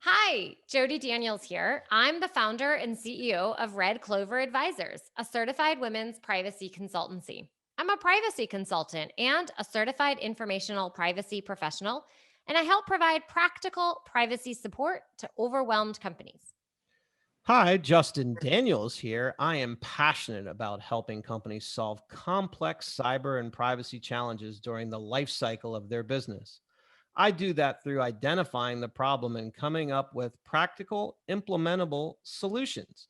Hi, Jodi Daniels here. I'm the founder and CEO of Red Clover Advisors, a certified women's privacy consultancy. I'm a privacy consultant and a certified informational privacy professional, and I help provide practical privacy support to overwhelmed companies. Hi, Justin Daniels here. I am passionate about helping companies solve complex cyber and privacy challenges during the life cycle of their business. I do that through identifying the problem and coming up with practical, implementable solutions.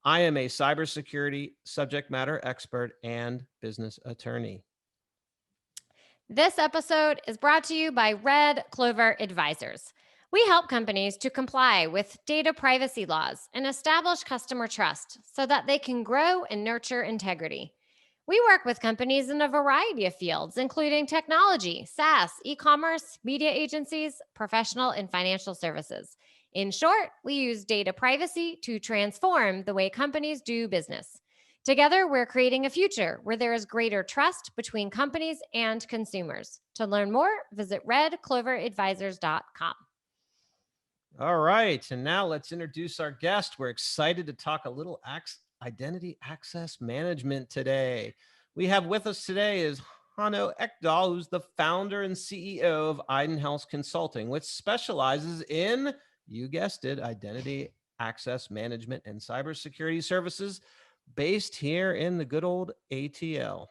I am a cybersecurity subject matter expert and business attorney. This episode is brought to you by Red Clover Advisors. We help companies to comply with data privacy laws and establish customer trust so that they can grow and nurture integrity. We work with companies in a variety of fields, including technology, SaaS, e commerce, media agencies, professional, and financial services. In short, we use data privacy to transform the way companies do business. Together, we're creating a future where there is greater trust between companies and consumers. To learn more, visit redcloveradvisors.com. All right. And now let's introduce our guest. We're excited to talk a little identity access management today. We have with us today is Hanno Ekdahl, who's the founder and CEO of Idenhaus Consulting, which specializes in, you guessed it, identity access management and cybersecurity services based here in the good old ATL.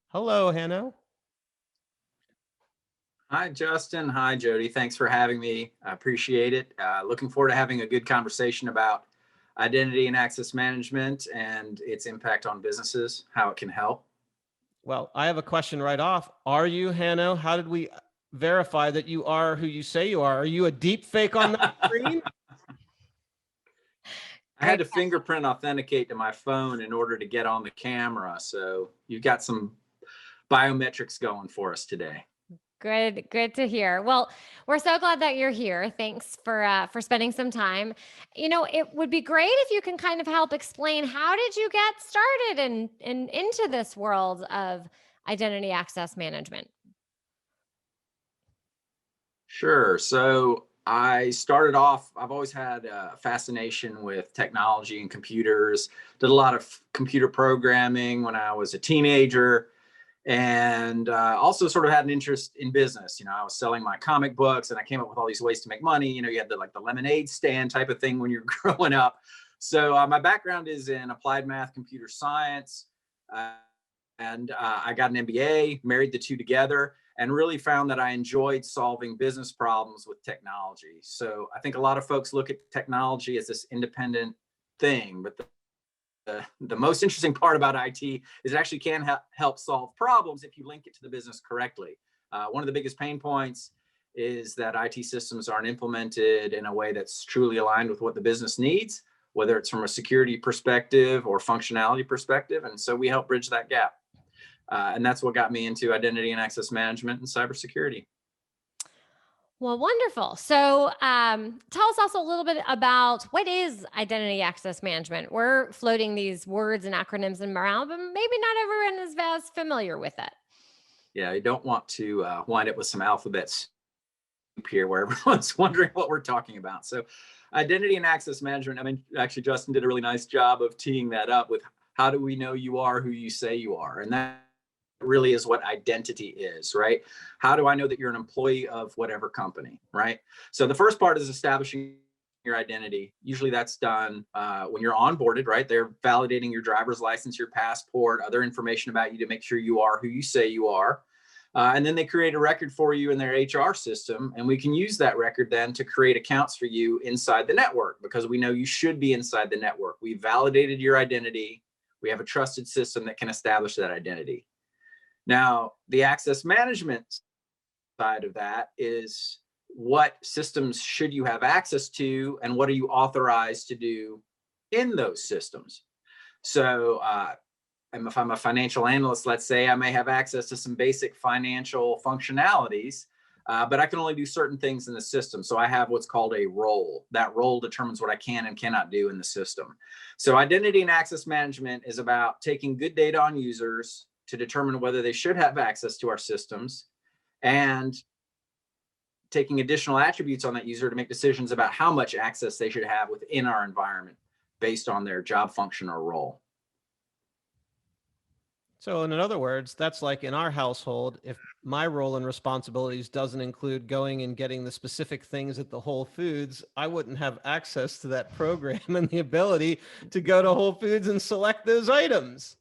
Hello, Hanno. Hi, Justin. Hi, Jody. Thanks for having me. I appreciate it. Looking forward to having a good conversation about identity and access management and its impact on businesses, how it can help. Well, I have a question right off. Are you Hanno? How did we verify that you are who you say you are? Are you a deep fake on that screen? I had to fingerprint authenticate to my phone in order to get on the camera. So you've got some biometrics going for us today. Good to hear. Well, we're so glad that you're here. Thanks for spending some time. It would be great if you can kind of help explain how did you get started and into this world of identity access management. Sure. So I started off, I've always had a fascination with technology and computers, did a lot of computer programming when I was a teenager, and also sort of had an interest in business. I was selling my comic books and I came up with all these ways to make money. You had the lemonade stand type of thing when you're growing up. So my background is in applied math, computer science, and I got an MBA, married the two together, and really found that I enjoyed solving business problems with technology. So I think a lot of folks look at technology as this independent thing, but the most interesting part about IT is it actually can help solve problems if you link it to the business correctly. One of the biggest pain points is that IT systems aren't implemented in a way that's truly aligned with what the business needs, whether it's from a security perspective or functionality perspective. And so we help bridge that gap. And that's what got me into identity and access management and cybersecurity. Well, wonderful. So, tell us also a little bit about what is identity access management. We're floating these words and acronyms around, but maybe not everyone is as familiar with it. Yeah, you don't want to wind up with some alphabet soup here where everyone's wondering what we're talking about. So, identity and access management, I mean, actually, Justin did a really nice job of teeing that up with how do we know you are who you say you are? And that really is what identity is, right? How do I know that you're an employee of whatever company, right? So the first part is establishing your identity. Usually that's done when you're onboarded, right? They're validating your driver's license, your passport, other information about you to make sure you are who you say you are. And then they create a record for you in their HR system. And we can use that record then to create accounts for you inside the network because we know you should be inside the network. We validated your identity. We have a trusted system that can establish that identity. Now, the access management side of that is what systems should you have access to and what are you authorized to do in those systems? So if I'm a financial analyst, let's say I may have access to some basic financial functionalities, but I can only do certain things in the system. So I have what's called a role. That role determines what I can and cannot do in the system. So identity and access management is about taking good data on users to determine whether they should have access to our systems and taking additional attributes on that user to make decisions about how much access they should have within our environment based on their job function or role. So in other words, that's like in our household, if my role and responsibilities doesn't include going and getting the specific things at the Whole Foods, I wouldn't have access to that program and the ability to go to Whole Foods and select those items.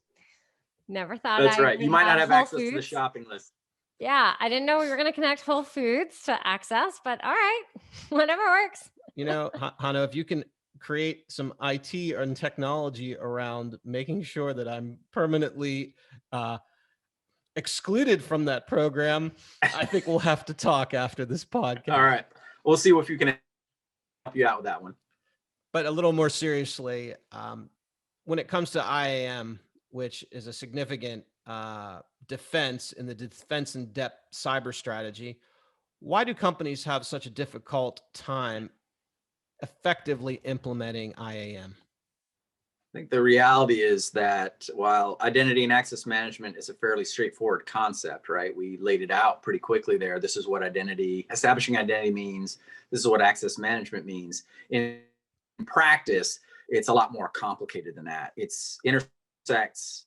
Never thought That's I right. would You might not have Whole access to the Foods. shopping list. Yeah, I didn't know we were going to connect Whole Foods to access, but all right, whatever works. You know, Hanno, if you can create some IT and technology around making sure that I'm permanently excluded from that program, I think we'll have to talk after this podcast. All right. We'll see if you can help you out with that one. But a little more seriously, when it comes to IAM, which is a significant defense in the defense in depth cyber strategy, why do companies have such a difficult time effectively implementing IAM? I think the reality is that while identity and access management is a fairly straightforward concept, right? We laid it out pretty quickly there. This is what establishing identity means. This is what access management means. In practice, it's a lot more complicated than that. It's intersects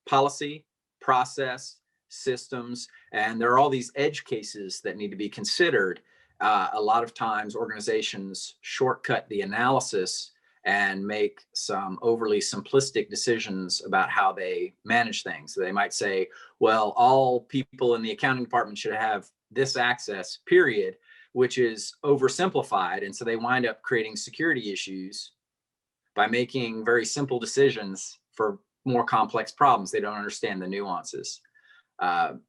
policy, process, systems, and there are all these edge cases that need to be considered. A lot of times organizations shortcut the analysis and make some overly simplistic decisions about how they manage things. So they might say, well, all people in the accounting department should have this access, period, which is oversimplified. And so they wind up creating security issues by making very simple decisions for more complex problems. They don't understand the nuances.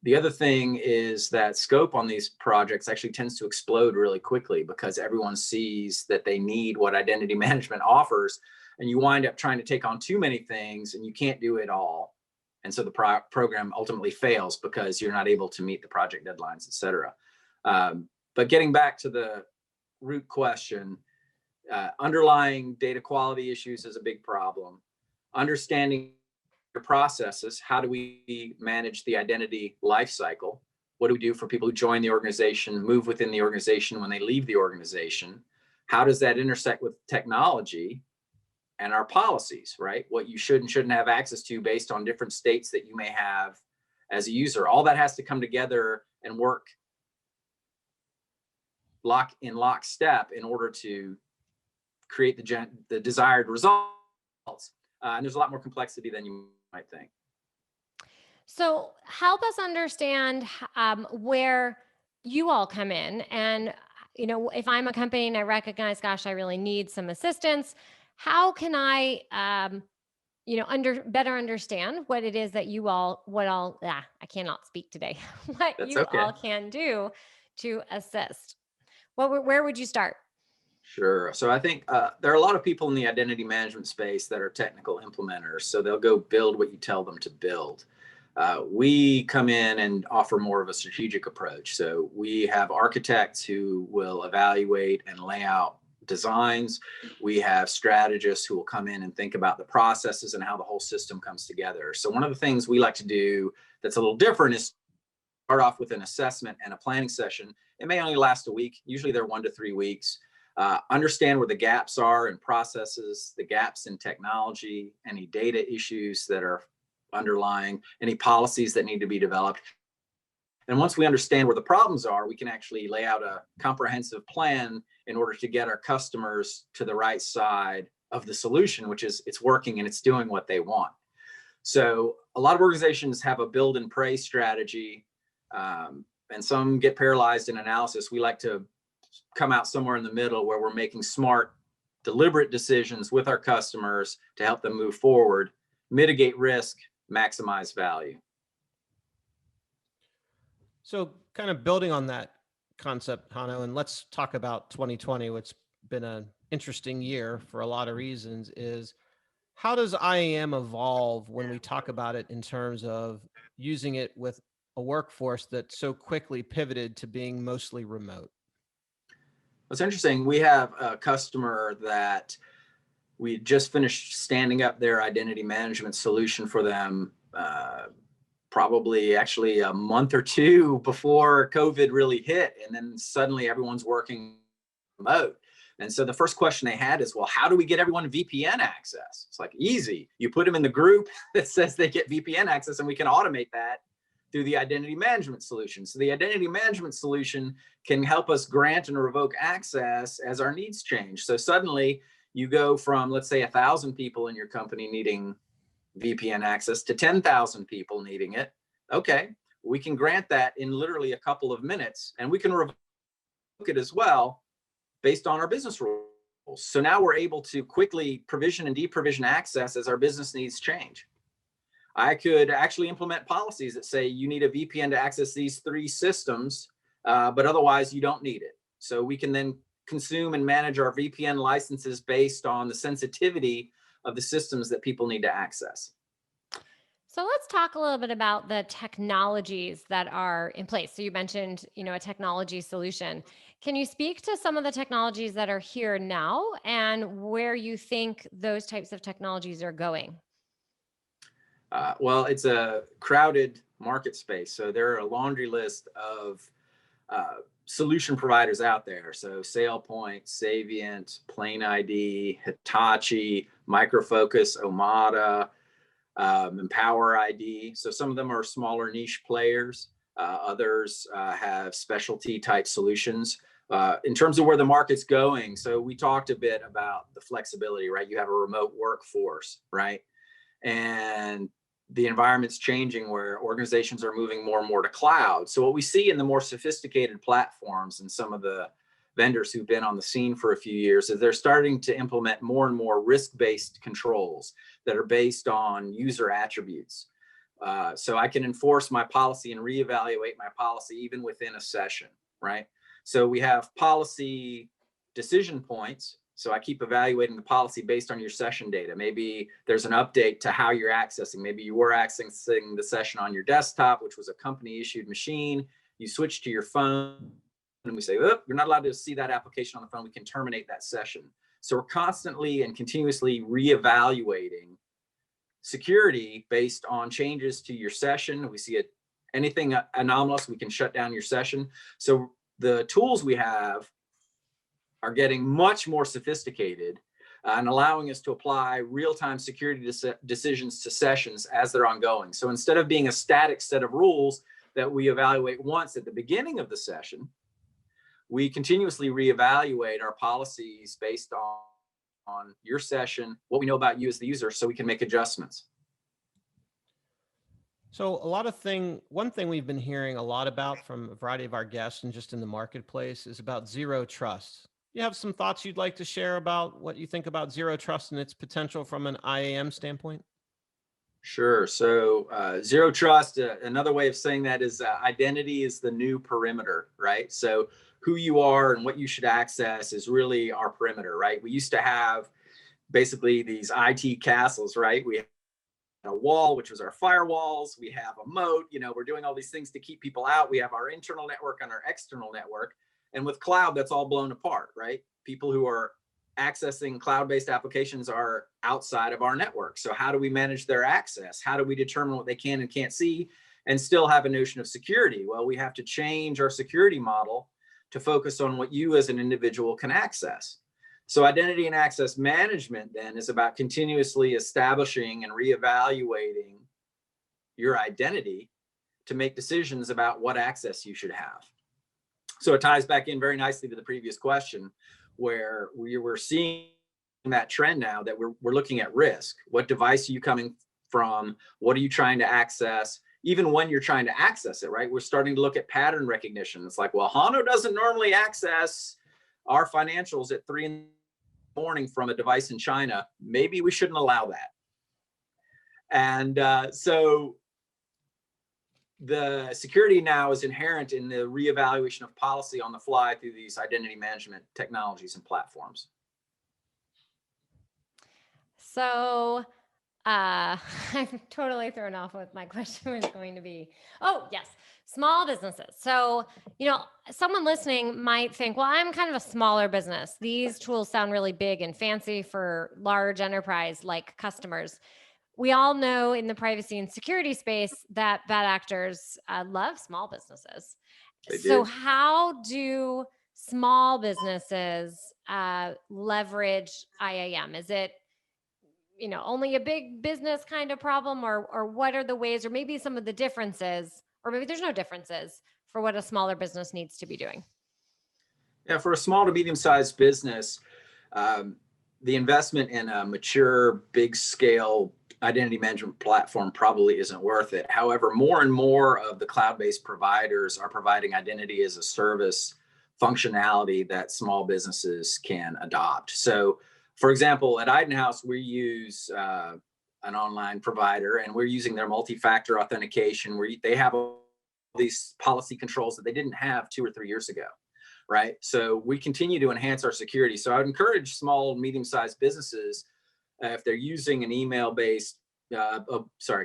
The other thing is that scope on these projects actually tends to explode really quickly because everyone sees that they need what identity management offers, and you wind up trying to take on too many things and you can't do it all. And so the program ultimately fails because you're not able to meet the project deadlines, et cetera. But getting back to the root question, underlying data quality issues is a big problem. Understanding processes. How do we manage the identity lifecycle? What do we do for people who join the organization, move within the organization when they leave the organization? How does that intersect with technology and our policies, right? What you should and shouldn't have access to based on different states that you may have as a user. All that has to come together and work lockstep in order to create the desired results. And there's a lot more complexity than you might think. So help us understand where you all come in. And, you know, if I'm a company and I recognize, gosh, I really need some assistance, how can I, better understand what it is that I cannot speak today, what That's you okay. all can do to assist? Where would you start? Sure. So I think there are a lot of people in the identity management space that are technical implementers. So they'll go build what you tell them to build. We come in and offer more of a strategic approach. So we have architects who will evaluate and lay out designs. We have strategists who will come in and think about the processes and how the whole system comes together. So one of the things we like to do that's a little different is start off with an assessment and a planning session. It may only last a week. Usually they're 1 to 3 weeks. Understand where the gaps are in processes, the gaps in technology, any data issues that are underlying, any policies that need to be developed. And once we understand where the problems are, we can actually lay out a comprehensive plan in order to get our customers to the right side of the solution, which is it's working and it's doing what they want. So a lot of organizations have a build and pray strategy, and some get paralyzed in analysis. We like to come out somewhere in the middle where we're making smart, deliberate decisions with our customers to help them move forward, mitigate risk, maximize value. So kind of building on that concept, Hanno, and let's talk about 2020, which has been an interesting year for a lot of reasons, is how does IAM evolve when we talk about it in terms of using it with a workforce that so quickly pivoted to being mostly remote? What's interesting, we have a customer that we just finished standing up their identity management solution for them probably actually a month or two before COVID really hit. And then suddenly everyone's working remote. And so the first question they had is, well, how do we get everyone VPN access? It's like, easy. You put them in the group that says they get VPN access, and we can automate that through the identity management solution. So the identity management solution can help us grant and revoke access as our needs change. So suddenly you go from, let's say, 1,000 people in your company needing VPN access to 10,000 people needing it. Okay, we can grant that in literally a couple of minutes, and we can revoke it as well based on our business rules. So now we're able to quickly provision and deprovision access as our business needs change. I could actually implement policies that say you need a VPN to access these 3 systems, but otherwise you don't need it. So we can then consume and manage our VPN licenses based on the sensitivity of the systems that people need to access. So let's talk a little bit about the technologies that are in place. So you mentioned, a technology solution. Can you speak to some of the technologies that are here now and where you think those types of technologies are going? Well, it's a crowded market space. So there are a laundry list of solution providers out there. So SailPoint, Savient, Plain ID, Hitachi, Micro Focus, Omada, Empower ID. So some of them are smaller niche players. Others have specialty type solutions. In terms of where the market's going, so we talked a bit about the flexibility, right? You have a remote workforce, right? And the environment's changing where organizations are moving more and more to cloud. So what we see in the more sophisticated platforms and some of the vendors who've been on the scene for a few years is they're starting to implement more and more risk-based controls that are based on user attributes. So I can enforce my policy and reevaluate my policy even within a session, right? So we have policy decision points. So I keep evaluating the policy based on your session data. Maybe there's an update to how you're accessing. Maybe you were accessing the session on your desktop, which was a company issued machine. You switch to your phone and we say, oh, you're not allowed to see that application on the phone. We can terminate that session. So we're constantly and continuously reevaluating security based on changes to your session. We see anything anomalous, we can shut down your session. So the tools we have are getting much more sophisticated and allowing us to apply real-time security decisions to sessions as they're ongoing. So instead of being a static set of rules that we evaluate once at the beginning of the session, we continuously reevaluate our policies based on your session, what we know about you as the user, so we can make adjustments. So one thing we've been hearing a lot about from a variety of our guests and just in the marketplace is about zero trust. You have some thoughts you'd like to share about what you think about zero trust and its potential from an IAM standpoint? Sure. So zero trust, another way of saying that is identity is the new perimeter, right? So who you are and what you should access is really our perimeter, right? We used to have basically these IT castles, right? We had a wall, which was our firewalls. We have a moat, we're doing all these things to keep people out. We have our internal network and our external network. And with cloud, that's all blown apart, right? People who are accessing cloud-based applications are outside of our network. So how do we manage their access? How do we determine what they can and can't see and still have a notion of security? Well, we have to change our security model to focus on what you as an individual can access. So identity and access management then is about continuously establishing and reevaluating your identity to make decisions about what access you should have. So it ties back in very nicely to the previous question, where we were seeing that trend now that we're looking at risk. What device are you coming from? What are you trying to access? Even when you're trying to access it, right? We're starting to look at pattern recognition. It's like, well, Hanno doesn't normally access our financials at 3 a.m. from a device in China. Maybe we shouldn't allow that. And so the security now is inherent in the reevaluation of policy on the fly through these identity management technologies and platforms. So I'm totally thrown off what my question was going to be. Oh, yes. Small businesses. So, someone listening might think, well, I'm kind of a smaller business. These tools sound really big and fancy for large enterprise like customers. we all know in the privacy and security space that bad actors love small businesses. They So do. how do small businesses leverage IAM? Is it, only a big business kind of problem, or what are the ways, or maybe some of the differences, or maybe there's no differences for what a smaller business needs to be doing? Yeah, for a small to medium-sized business, the investment in a mature, big-scale identity management platform probably isn't worth it. However, more and more of the cloud-based providers are providing identity as a service functionality that small businesses can adopt. So, for example, at Idenhaus, we use an online provider, and we're using their multi-factor authentication, where they have all these policy controls that they didn't have 2 or 3 years ago. Right. So we continue to enhance our security. So I would encourage small, medium-sized businesses, if they're using an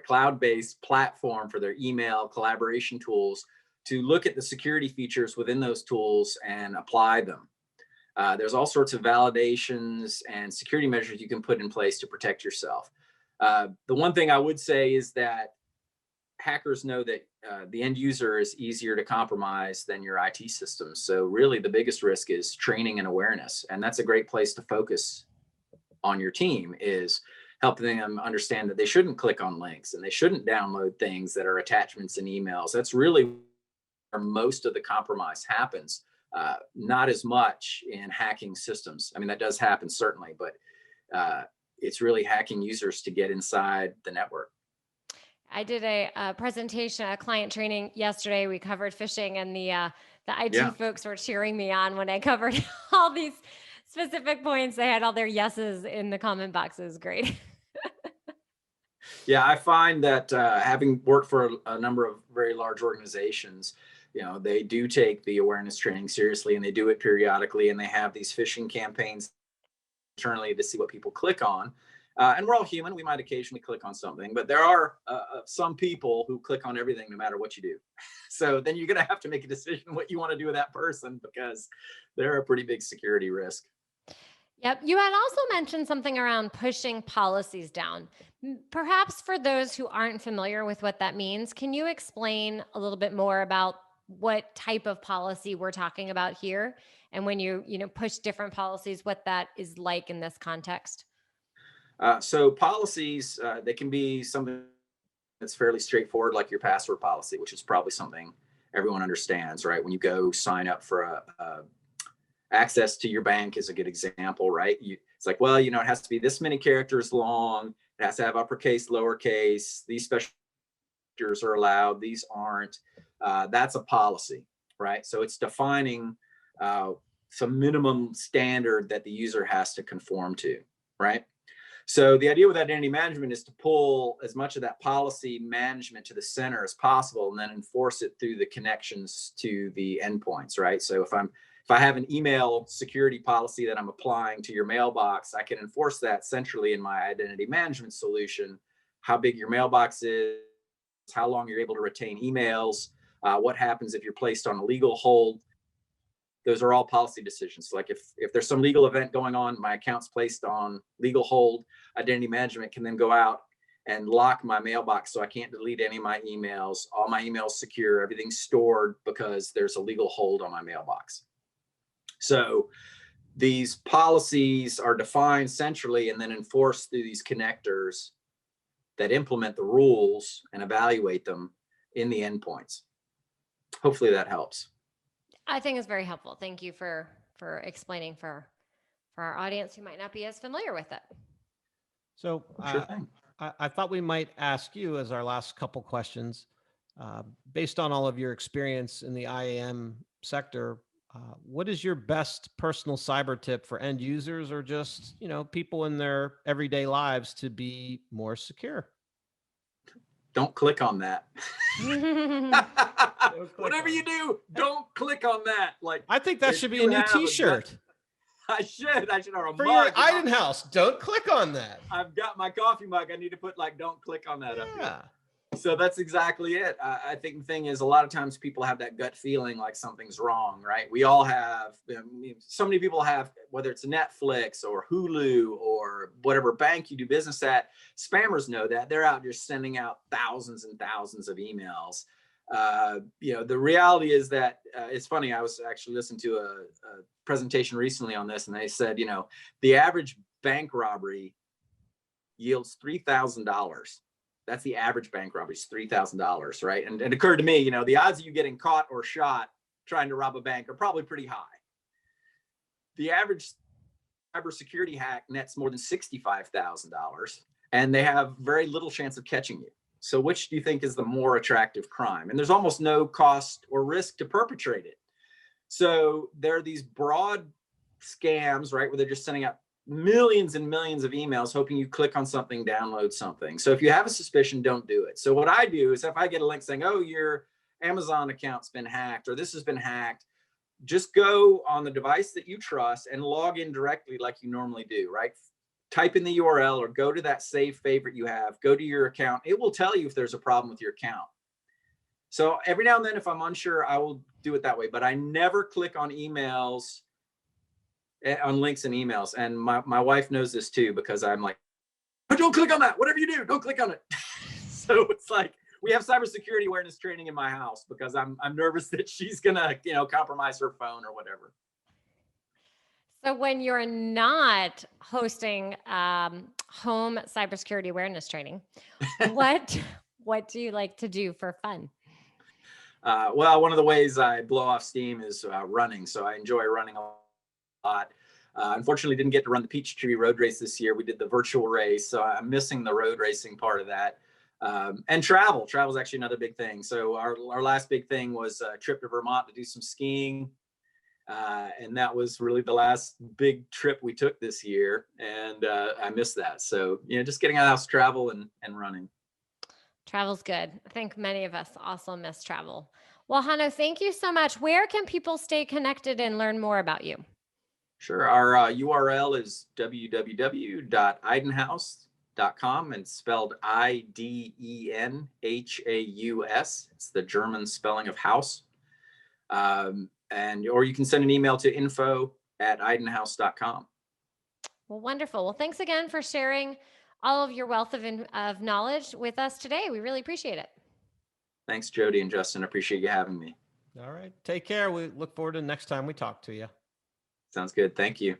cloud-based platform for their email collaboration tools, to look at the security features within those tools and apply them. There's all sorts of validations and security measures you can put in place to protect yourself. The one thing I would say is that hackers know that the end user is easier to compromise than your IT systems. So really the biggest risk is training and awareness. And that's a great place to focus on your team, is helping them understand that they shouldn't click on links and they shouldn't download things that are attachments in emails. That's really where most of the compromise happens. Not as much in hacking systems. I mean, that does happen certainly, but it's really hacking users to get inside the network. I did a presentation, a client training yesterday. We covered phishing, and the IT Yeah. folks were cheering me on when I covered all these specific points. They had all their yeses in the comment boxes. Great. Yeah, I find that having worked for a number of very large organizations, they do take the awareness training seriously, and they do it periodically, and they have these phishing campaigns internally to see what people click on. And we're all human. We might occasionally click on something, but there are some people who click on everything no matter what you do. So then you're going to have to make a decision what you want to do with that person, because they're a pretty big security risk. Yep. You had also mentioned something around pushing policies down. Perhaps for those who aren't familiar with what that means, can you explain a little bit more about what type of policy we're talking about here? And when you push different policies, what that is like in this context? So policies, they can be something that's fairly straightforward, like your password policy, which is probably something everyone understands, right? When you go sign up for access to your bank is a good example, right? It's like, well, it has to be this many characters long. It has to have uppercase, lowercase. These special characters are allowed. These aren't. That's a policy, right? So it's defining some minimum standard that the user has to conform to, right? So the idea with identity management is to pull as much of that policy management to the center as possible, and then enforce it through the connections to the endpoints, right? So if I have an email security policy that I'm applying to your mailbox, I can enforce that centrally in my identity management solution. How big your mailbox is, how long you're able to retain emails, what happens if you're placed on a legal hold. Those are all policy decisions. Like if there's some legal event going on, my account's placed on legal hold, identity management can then go out and lock my mailbox so I can't delete any of my emails. All my emails secure, everything's stored because there's a legal hold on my mailbox. So these policies are defined centrally and then enforced through these connectors that implement the rules and evaluate them in the endpoints. Hopefully that helps. I think it's very helpful. Thank you for explaining for our audience who might not be as familiar with it. So Sure thing. I thought we might ask you as our last couple questions, based on all of your experience in the IAM sector, what is your best personal cyber tip for end users, or just, people in their everyday lives to be more secure? Don't click on that. Whatever you do, don't click on that. Like, I think that should be a new T-shirt. I should, or a for mug. your Idenhaus. Don't click on that. I've got my coffee mug. I need to put don't click on that up here. So that's exactly it. I think the thing is, a lot of times people have that gut feeling like something's wrong, right? We all have, so many people have, whether it's Netflix or Hulu or whatever bank you do business at, spammers know that. They're out just sending out thousands and thousands of emails. The reality is that it's funny. I was actually listening to a presentation recently on this, and they said, the average bank robbery yields $3,000. That's the average bank robbery, is $3,000, right? And it occurred to me, the odds of you getting caught or shot trying to rob a bank are probably pretty high. The average cybersecurity hack nets more than $65,000, and they have very little chance of catching you. So which do you think is the more attractive crime? And there's almost no cost or risk to perpetrate it. So there are these broad scams, right, where they're just sending out millions and millions of emails hoping you click on something, download something. So if you have a suspicion, don't do it. So what I do is, if I get a link saying, oh, your Amazon account's been hacked or this has been hacked, just go on the device that you trust and log in directly like you normally do, right? Type in the URL or go to that saved favorite you have, go to your account. It will tell you if there's a problem with your account. So every now and then, if I'm unsure, I will do it that way, but I never click on emails, on links and emails. And my wife knows this too, because I'm like, oh, don't click on that. Whatever you do, don't click on it. So it's like, we have cybersecurity awareness training in my house because I'm nervous that she's gonna, compromise her phone or whatever. So when you're not hosting home cybersecurity awareness training, what do you like to do for fun? Well, one of the ways I blow off steam is running. So I enjoy running a lot. Unfortunately, didn't get to run the Peachtree Road Race this year. We did the virtual race, so I'm missing the road racing part of that. And travel is actually another big thing. So our last big thing was a trip to Vermont to do some skiing. And that was really the last big trip we took this year. And I missed that. So, just getting out of the house, travel and running. Travel's good. I think many of us also miss travel. Well, Hanno, thank you so much. Where can people stay connected and learn more about you? Sure. Our URL is www.idenhaus.com, and spelled IDENHAUS. It's the German spelling of house. Or you can send an email to info@idenhaus.com. Well, wonderful. Well, thanks again for sharing all of your wealth of knowledge with us today. We really appreciate it. Thanks, Jodi and Justin. Appreciate you having me. All right. Take care. We look forward to the next time we talk to you. Sounds good. Thank you.